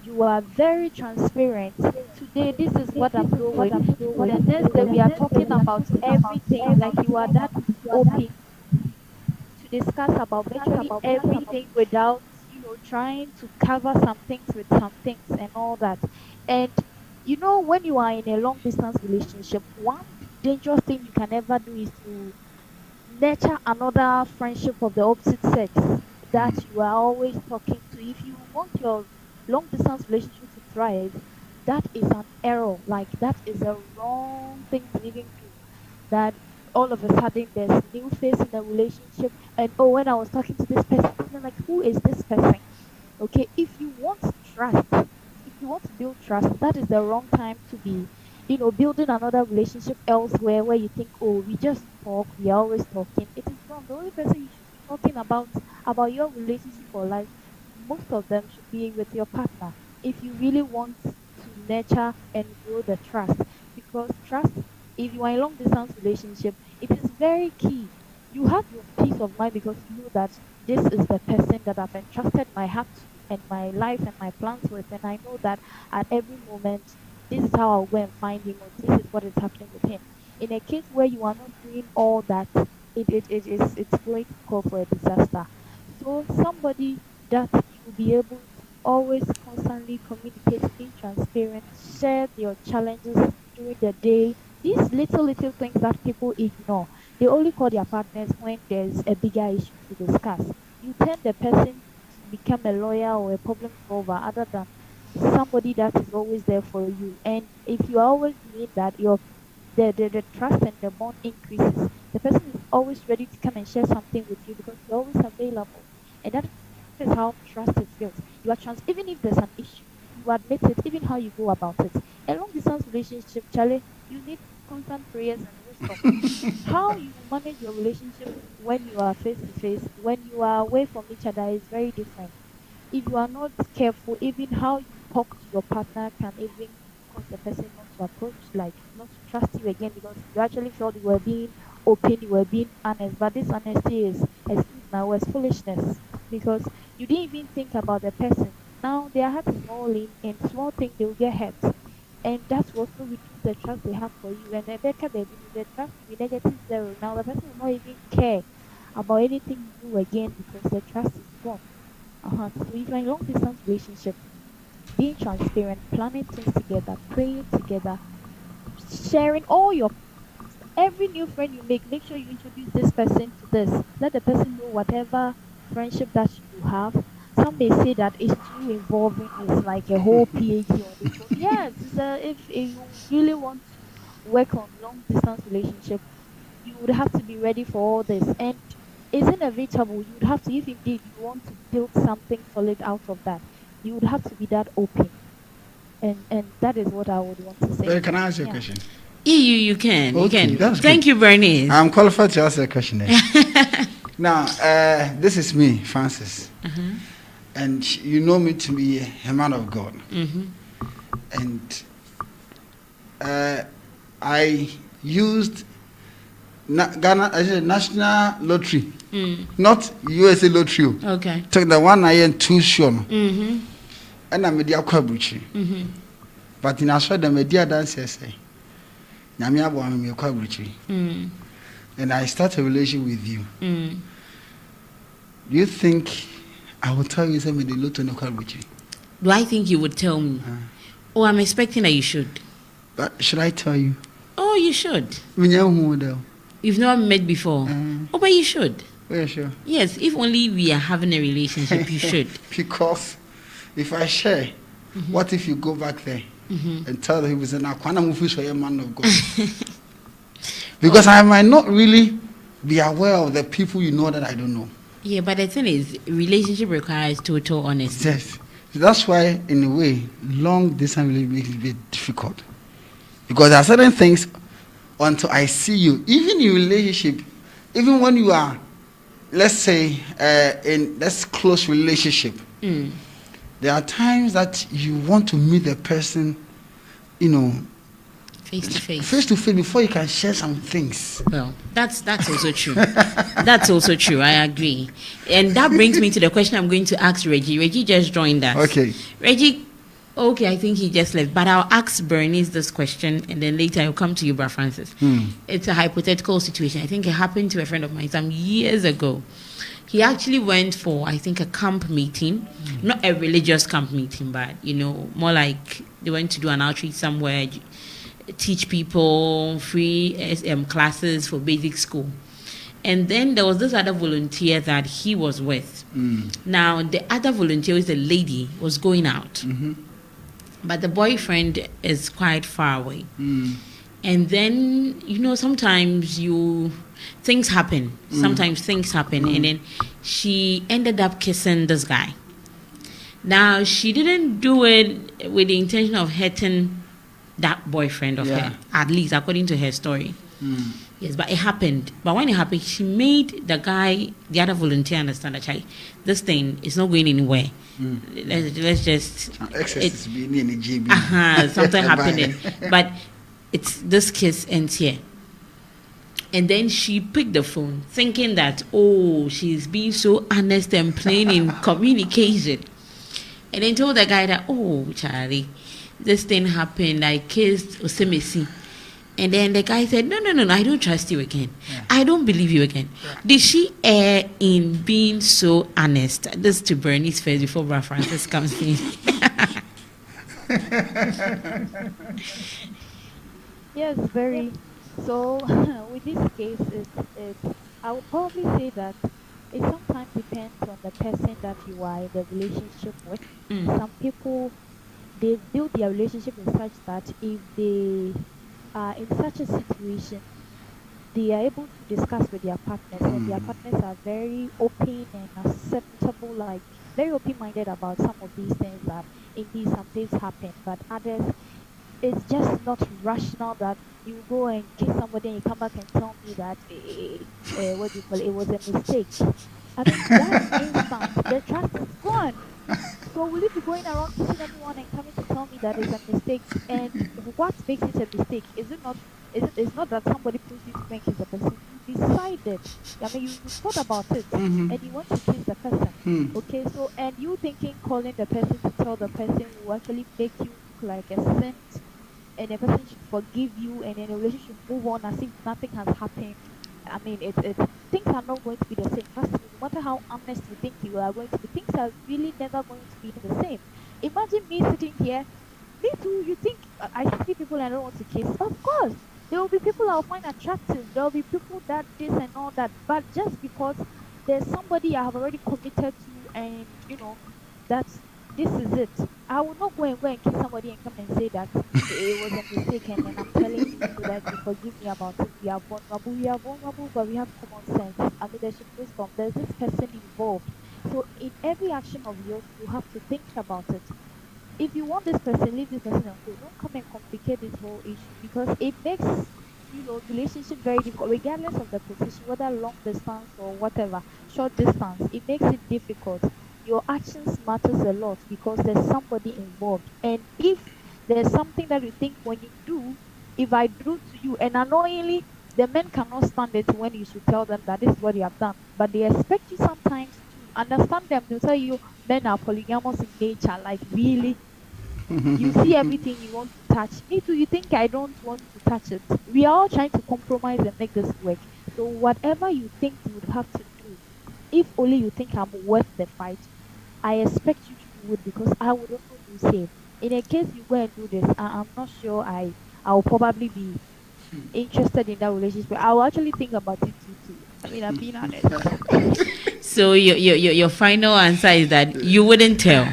You are very transparent. Today, this is what I'm doing. The next day, we are talking about everything. Like, you are that open to discuss about virtually everything without, trying to cover some things with some things and all that. And when you are in a long distance relationship, one dangerous thing you can ever do is to nurture another friendship of the opposite sex that you are always talking to. If you want your long distance relationship to thrive, that is an error. Like, that is a wrong thing to even do. That all of a sudden there's new face in the relationship, and when I was talking to this person, I'm like, who is this person? Okay, if you want trust, if you want to build trust, that is the wrong time to be, building another relationship elsewhere where you think, oh, we just talk, we are always talking. It is wrong. The only person you should be talking about your relationship for life, most of them should be with your partner. If you really want to nurture and grow the trust, because trust, if you are in a long distance relationship, it is very key. You have your peace of mind because you know that this is the person that I've entrusted my heart and my life and my plans with, and I know that at every moment, this is how I'll go and find him, or this is what is happening with him. In a case where you are not doing all that, it's going to call for a disaster. So somebody that you'll be able to always constantly communicate, being transparent, share your challenges during the day. These little things that people ignore. They only call their partners when there's a bigger issue to discuss. You tell the person to become a lawyer or a problem solver other than somebody that is always there for you. And if you are always doing that, the trust and the bond increases. The person is always ready to come and share something with you because you're always available. And that is how trust is built. You are even if there's an issue, you admit it, even how you go about it. A long distance relationship, Charlie, you need constant prayers and wisdom. How you manage your relationship when you are face to face, when you are away from each other is very different. If you are not careful, even how you talk to your partner can even cause the person not to approach, like not to trust you again because you actually felt you were being open, you were being honest. But this honesty is, excuse my words, foolishness because you didn't even think about the person. Now their heart is all in small things they will get hurt. And that's what will reduce the trust they have for you. And the better they do, the trust will be negative zero. Now the person will not even care about anything you do again because the trust is gone. So if you're in a long distance relationship, being transparent, planning things together, praying together, sharing all your every new friend you make sure you introduce this person to this. Let the person know whatever friendship that you have. Some may say that it's too involving, it's like a whole PhD on it. But yes, if you really want to work on long distance relationship, you would have to be ready for all this. And it's inevitable. You would have to, if indeed you want to build something solid out of that, you would have to be that open. And that is what I would want to say. Can I ask you a question? You can. Okay, you can. that's Thank good. you, Bernice. I'm qualified to answer a question. Now, this is me, Francis. And you know me to be a man of God. and I used Ghana National Lottery, not USA Lottery. Okay. Took the 1 year and 2 show. Mm-hmm. And I'm media kwabuchi. But in Australia, the media dancers say, Namia want me kwabuchi. And I start a relation with you. Do you think I will tell you something the lot no kwabuchi? Do I think you would tell me? Oh, I'm expecting that you should. But should I tell you? Oh, you should. Model. You've never met before. Oh, but you should. Yeah, sure. Yes, if only we are having a relationship, you should. Because if I share, what if you go back there and tell the people, say, "Now, Kwana Mufu show you man of God." Because I might not really be aware of the people you know that I don't know. Yeah, but the thing is, relationship requires total honesty. Yes. That's why, in a way, long distance relationship makes it a bit difficult. Because there are certain things until I see you, even in relationship, even when you are, let's say, in this close relationship, there are times that you want to meet the person, Face to face. Face to face before you can share some things. Well, that's also true. That's also true. I agree. And that brings me to the question I'm going to ask Reggie. Reggie just joined us. Okay. Reggie, okay, I think he just left. But I'll ask Bernice this question, and then later I'll come to you, Brother Francis. It's a hypothetical situation. I think it happened to a friend of mine some years ago. He actually went for, I think, a camp meeting. Not a religious camp meeting, but, more like they went to do an outreach somewhere, teach people free classes for basic school. And then there was this other volunteer that he was with. Now, the other volunteer, is a lady, was going out. But the boyfriend is quite far away. And then, sometimes things happen. Sometimes things happen. And then she ended up kissing this guy. Now, she didn't do it with the intention of hurting that boyfriend of her, at least according to her story. Yes, but it happened. But when it happened, she made the guy, the other volunteer, understand that this thing is not going anywhere. Let's just something happening. But it's this kiss ends here. And then she picked the phone, thinking that she's being so honest and plain in communication. And then told the guy that, Charlie, this thing happened. I kissed Osemesi. And then the guy said, no, I don't trust you again. I don't believe you again. Did she err in being so honest? This to Bernice first before Brother Francis comes in. Yes, very. So with this case, I would probably say that it sometimes depends on the person that you are in the relationship with. Some people, they build their relationship in such that if they are in such a situation, they are able to discuss with their partners, and their partners are very open and acceptable, like very open-minded about some of these things, that indeed some things happen, but others, it's just not rational that you go and kiss somebody and you come back and tell me that what do you call it, was a mistake. I mean, that instant, the trust is gone. So will you be going around kissing everyone and coming to tell me that it's a mistake? And what makes it a mistake? It's not that somebody pushed you to make it a person. You decided. I mean, you thought about it, and you want to kiss the person. Okay, so, and you thinking calling the person to tell the person will actually make you look like a saint, and the person should forgive you, and then the relationship move on as if nothing has happened. I mean, things are not going to be the same. Trust me, no matter how honest you think you are going to be, things are really never going to be the same. Imagine me sitting here, me too, you think I see people I don't want to kiss. Of course, there will be people I'll find attractive. There will be people that this and all that. But just because there's somebody I have already committed to, and that this is it, I will not go and kiss somebody and come and say that it was a mistake, and then I'm telling you that you forgive me about it. We are vulnerable, but we have common sense. I mean, there should be wisdom. There's this person involved. So in every action of yours, you have to think about it. If you want this person, leave this person alone. Don't come and complicate this whole issue, because it makes relationship very difficult, regardless of the position, whether long distance or whatever, short distance. It makes it difficult. Your actions matters a lot because there's somebody involved, and if there's something that you think when you do, if I do to you, and unknowingly, the men cannot stand it when you should tell them that this is what you have done. But they expect you sometimes to understand them. They'll tell you men are polygamous in nature. Like, really? You see everything you want to touch. Me too, you think I don't want to touch it. We are all trying to compromise and make this work. So whatever you think you would have to do, if only you think I'm worth the fight, I expect you to do it because I would also do the same. In a case you go and do this, I'm not sure I'll probably be interested in that relationship. I'll actually think about it too. I mean, I'm being honest. So your final answer is that you wouldn't tell.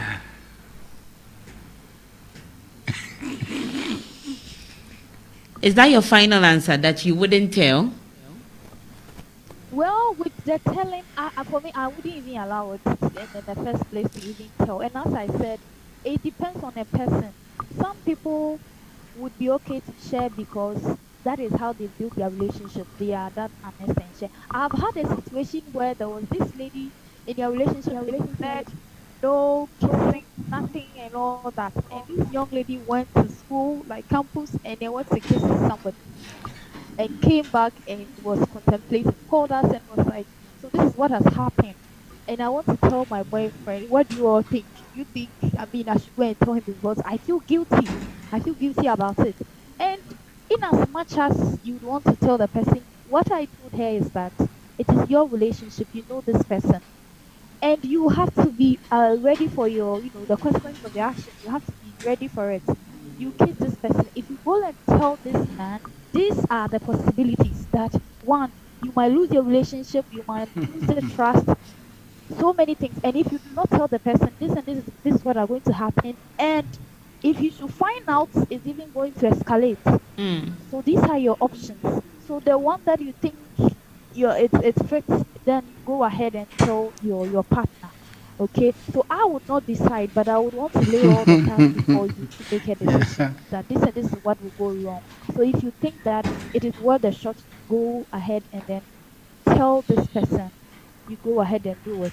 Is that your final answer, that you wouldn't tell? Well, with the telling, for me, I wouldn't even allow it in the first place to even tell. And as I said, it depends on a person. Some people would be okay to share because that is how they build their relationship. They are that honest and share. I've had a situation where there was this lady in their relationship said no kissing, nothing and all that. And this young lady went to school, like campus, and they went to kiss somebody. And came back and was contemplating, called us and was like, so this is what has happened. And I want to tell my boyfriend, what do you all think? You think, I should go and tell him because I feel guilty. I feel guilty about it. And in as much as you'd want to tell the person, what I told her is that it is your relationship, you know this person. And you have to be ready for your, the consequences of your action. You have to be ready for it. You kiss this person. If you go and tell this man, these are the possibilities that, one, you might lose your relationship, you might lose the trust, so many things. And if you do not tell the person, this and this is what are going to happen. And if you should find out, it's even going to escalate. So these are your options. So the one that you think it fits, then go ahead and tell your partner. Okay, so I would not decide, but I would want to lay all the time before you to make a decision that this and this is what will go wrong. So if you think that it is worth a shot, go ahead and then tell this person, you go ahead and do it.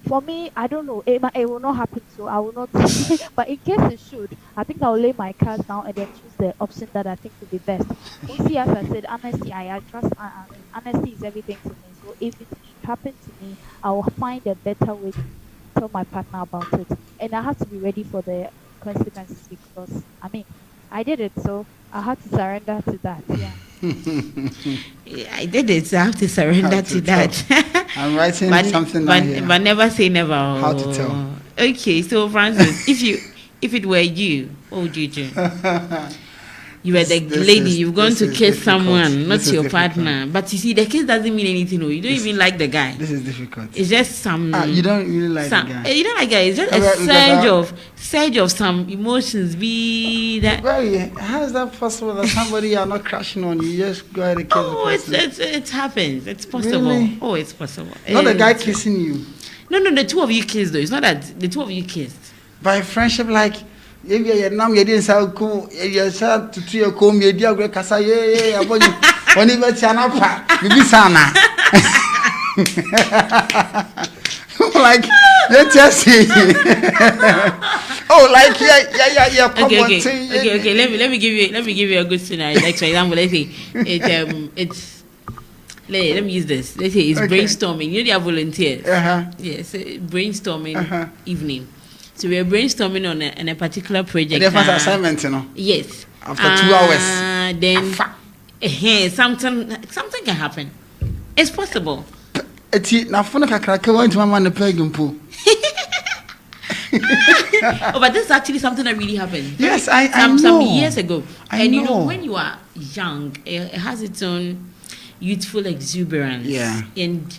For me, I don't know, it will not happen, so I will not. But in case it should, I think I'll lay my cards down and then choose the option that I think will be best. See, as I said, honesty, I trust. Honesty is everything to me. So if it should happen to me, I will find a better way to tell my partner about it, and I have to be ready for the consequences because I did it, so I have to surrender to that. I did it, so I have to surrender to that. I'm writing something down here. But never say never. How to tell? Okay, so Francis, if it were you, what would you do? You were the lady, you've gone to kiss someone, not your partner. But you see, the kiss doesn't mean anything. You don't even like the guy. This is difficult. It's just some. You don't really like the guy. You don't like the guy. It's just a surge of some emotions. Be that. Well, how is that possible that somebody you're not crashing on, you just go ahead and kiss the person? It happens. It's possible. Really? Oh, it's possible. Not the guy kissing you. No, the two of you kissed though. It's not that the two of you kissed. By friendship, like. If you nam you didn't say you said to your comb, you dear great Casa, when you bet Chanapa, you be sana. Like, let's just see. Oh, like, yeah. Okay. Let me give you a good scenario. Like, for example, let's say let me use this. Let's say it's brainstorming. You know, they are volunteers. Yes, brainstorming evening. So we are brainstorming on a particular project. The first assignment, Yes. After 2 hours. Then something can happen. It's possible. Oh, but this is actually something that really happened. Yes, I know. Some years ago. I know. When you are young, it has its own youthful exuberance. Yeah. And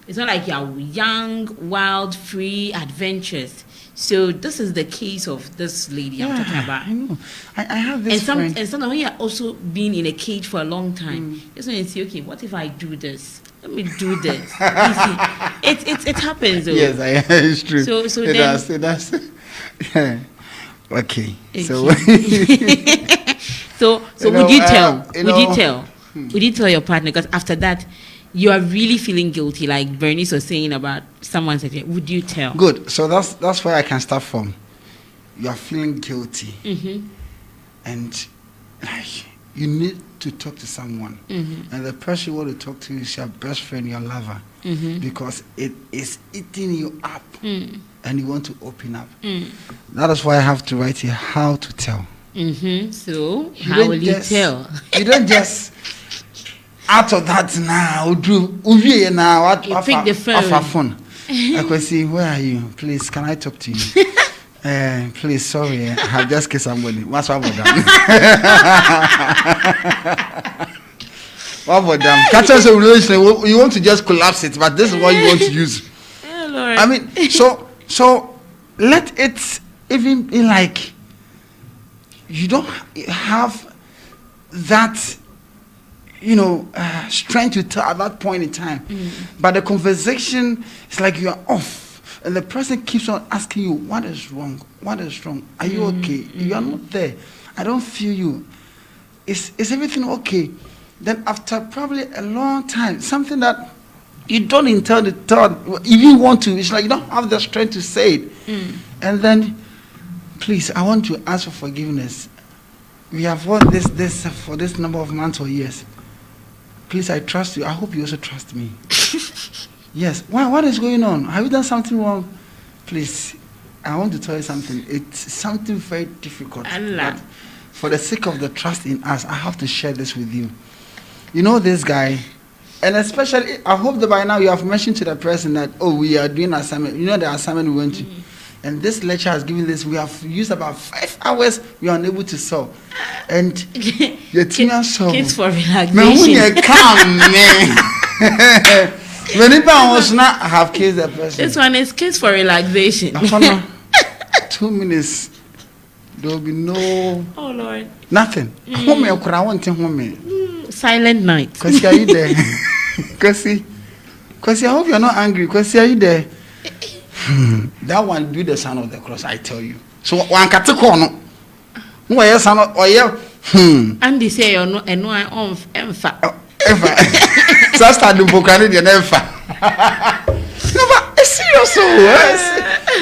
it's not like you're young, wild, free, adventurous. So this is the case of this lady I'm talking about. I know. I have this friend. And sometimes when you're also been in a cage for a long time, just when you say, okay, what if I do this? Let me do this. You see, it happens though. Yes, it's true. So it then, does. Yeah. Okay. So would you tell? Would you tell your partner? Because after that, you are really feeling guilty, like Bernice was saying about someone said, would you tell? Good. So that's where I can start from. You are feeling guilty. and like, you need to talk to someone, and the person you want to talk to is your best friend, your lover, because it is eating you up, and you want to open up. That is why I have to write here how to tell. So how will you tell? You don't just out of that now. You pick the phone. I can see, where are you? Please, can I talk to you? Please, sorry, I have just kissed somebody. What's wrong with that? What about them? Catch us a relationship. You want to just collapse it, but this is what you want to use. Oh, Lord. I mean, so let it even be like you don't have that, strength to tell at that point in time. But the conversation is like you are off, and the person keeps on asking you, what is wrong? What is wrong? Are you okay? You are not there. I don't feel you. Is everything okay? Then after probably a long time, something that you don't intend to tell, even want to, it's like you don't have the strength to say it. And then, please, I want to ask for forgiveness. We have worked this for this number of months or years. Please, I trust you. I hope you also trust me. Yes. What is going on? Have you done something wrong? Please, I want to tell you something. It's something very difficult. But for the sake of the trust in us, I have to share this with you. You know this guy, and especially, I hope that by now you have mentioned to the person that, we are doing assignment. You know the assignment we went to. And this lecture has given this, we have used about 5 hours, we are unable to solve. And the team has solved. Kids for relaxation. Man, when you come, man. When it was not have kids, the person. This one is kids for relaxation. 2 minutes, there will be no. Oh, Lord. Nothing. Silent night. Kwesi, are you there? Kwesi, I hope you're not angry. Kwesi, are you there? That one do the sign of the cross, I tell you. So one catecon. No, yes, I'm not. Oh, yeah. Andy say you're not, and I on emfa. So I started to book the emfa. No, but it's serious.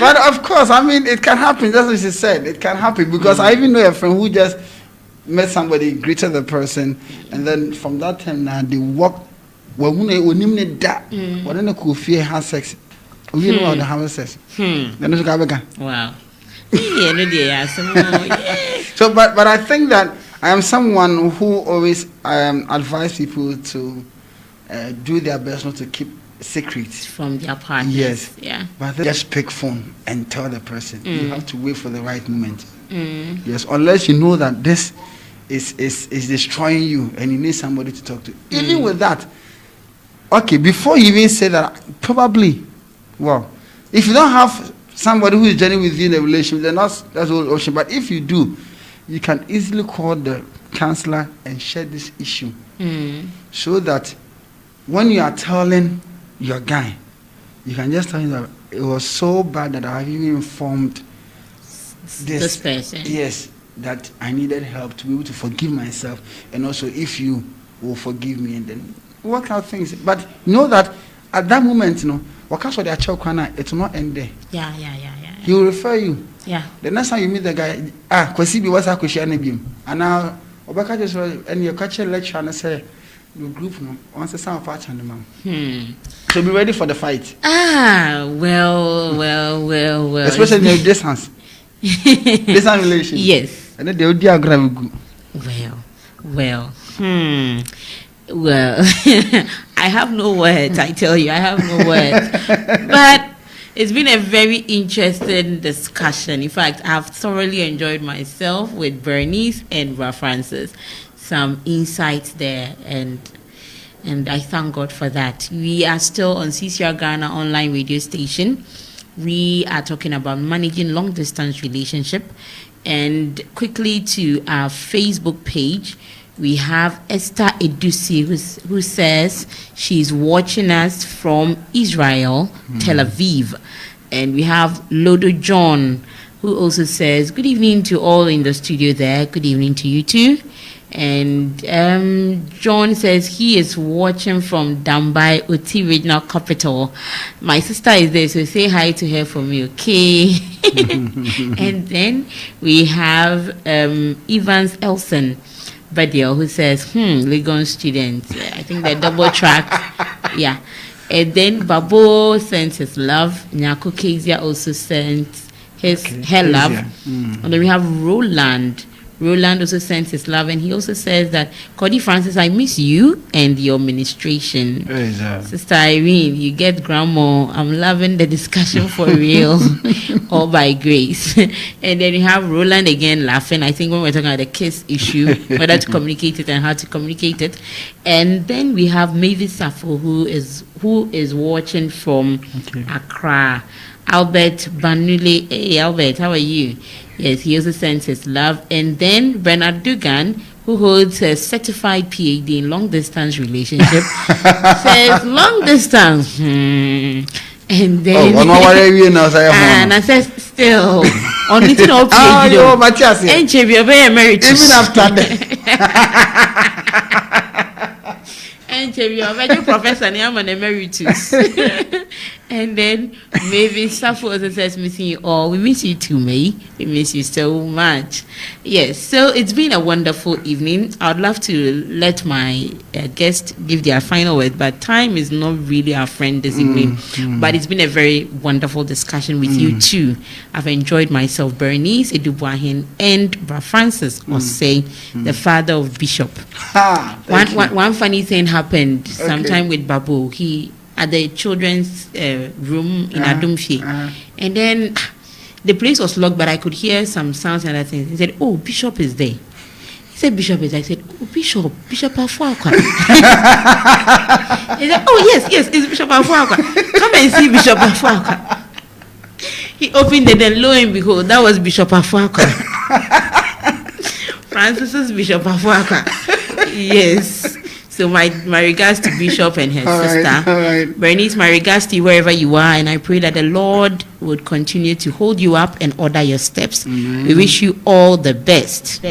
But of course, I mean, it can happen. That's what she said. It can happen because I even know a friend who just met somebody, greeted the person, and then from that time now they walk. Well, when they that, when they could fear have sex. You know how the house says. Wow. So, but I think that I am someone who always advise people to do their best not to keep secrets from their partners. Yes. Yeah. But just pick phone and tell the person. You have to wait for the right moment. Yes. Unless you know that this is destroying you and you need somebody to talk to. Even with that, okay, before you even say that, probably. Well, if you don't have somebody who is genuine with you in a relationship, then that's the whole option. But if you do, you can easily call the counselor and share this issue. So that when you are telling your guy, you can just tell him that it was so bad that I have even informed this person. Yes, that I needed help to be able to forgive myself. And also if you will forgive me and then work out things. But know that at that moment, it will not end there. Yeah. He will refer you. Yeah. The next time you meet the guy, Kwesi, what's a question? And now, Obaka just and your culture lecture and say, your group, once the sound part and the man. So be ready for the fight. Well. Especially in the distance. Distance relation. Yes. And then they will diagram. Well. Well, I have no words, I tell you, I have no words. But it's been a very interesting discussion. In fact, I've thoroughly enjoyed myself with Bernice and Bra Francis. Some insights there, and I thank God for that. We are still on CCR Ghana online radio station. We are talking about managing long-distance relationship. And quickly to our Facebook page, we have Esther Edusi who says she's watching us from Israel, Tel Aviv. And we have Lodo John who also says, good evening to all in the studio there. Good evening to you too. And John says he is watching from Dambai, Oti Regional Capital. My sister is there, so say hi to her for me, okay? And then we have Evans Elson Badia, who says, Legon student. I think they're double track. Yeah. And then Babo sent his love. Nyako Kezia also sent her love. And then we have Roland. Roland also sends his love, and he also says that, Cody Francis, I miss you and your ministration. Sister Irene, you get grandma. I'm loving the discussion for real, all by grace. And then you have Roland again laughing, I think when we're talking about the kiss issue, whether to communicate it and how to communicate it. And then we have Mavis Safo, who is watching from Accra. Albert Banule. Hey, Albert, how are you? Yes, he also sends his love. And then Bernard Dugan, who holds a certified PhD in long distance relationship, says long distance. And then and I said still on it all PhD. Matthias. Even after that. And you are very professor and I'm an emeritus. And then maybe Safo also says missing you all. We miss you too, May. We miss you so much. Yes, so it's been a wonderful evening. I'd love to let my guest give their final word, but time is not really our friend this evening. But it's been a very wonderful discussion with you too. I've enjoyed myself. Bernice Edubuahin and Bra Francis Osei, the father of Bishop. One funny thing happened sometime with Babu. He at the children's room in Adumfi. And then the place was locked, but I could hear some sounds and other things. He said, oh, Bishop is there. He said, Bishop is there. I said, oh, Bishop Afuakwa. He said, oh, yes, it's Bishop Afuakwa. Come and see Bishop Afuakwa. He opened it, and lo and behold, that was Bishop Afuakwa. Francis's Bishop Afuakwa. Yes. So my regards to Bishop and her sister. Bernice, my regards to you wherever you are, and I pray that the Lord would continue to hold you up and order your steps. We wish you all the best.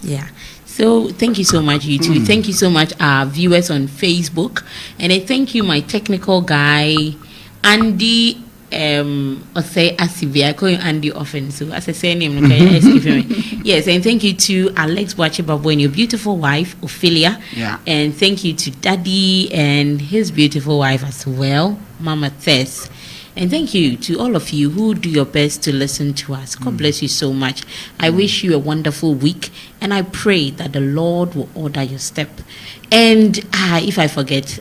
Yeah. So thank you so much, you two. Thank you so much, our viewers on Facebook. And I thank you, my technical guy, Andy. Or say Asivia, I call you Andy often, so as I say name, okay, excuse me. Yes, and thank you to Alex Wachibabu and your beautiful wife, Ophelia. Yeah. And thank you to Daddy and his beautiful wife as well, Mama Tess. And thank you to all of you who do your best to listen to us. God bless you so much. I wish you a wonderful week, and I pray that the Lord will order your step. And if I forget,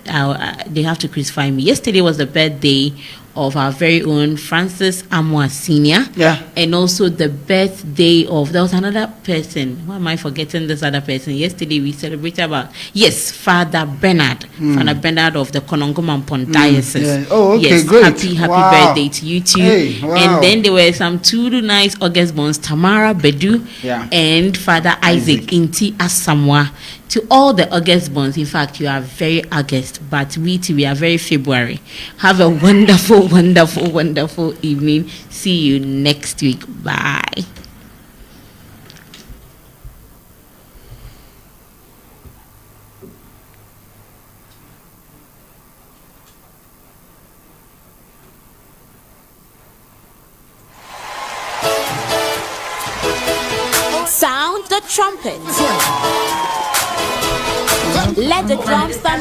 they have to crucify me. Yesterday was the birthday of our very own Francis Amwa Senior. Yeah. And also the birthday of, there was another person. Why am I forgetting this other person? Yesterday we celebrated Father Bernard. Father Bernard of the Konongo-Mampon Diocese. Yeah. Oh, okay, yes, great. Happy Wow. birthday to you too. Hey, wow. And then there were some two nice August borns, Tamara Bedu and Father Isaac Inti Asamoah. To all the August borns, in fact, you are very August, but we too, we are very February. Have a wonderful, wonderful, wonderful evening. See you next week. Bye. Sound the trumpet. Let the drums stand.